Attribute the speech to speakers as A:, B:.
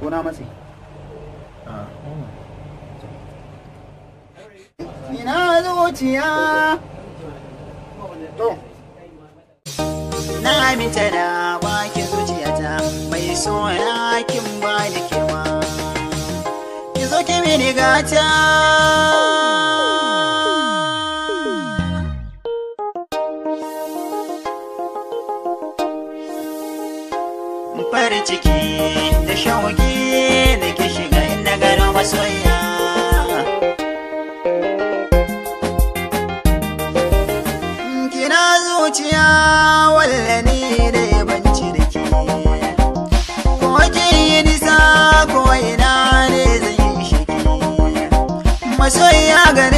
A: ko na matsi ina zuciya to na aminta da baki zuciyata mai sona kin ba da kewa ki zo ki mini gata farin ciki da shauki da ke shiga inda gano masoya kina zuciya wallani da yabanci da ke ko ke yi nisa ko ina ne zai yi shiki masoya gane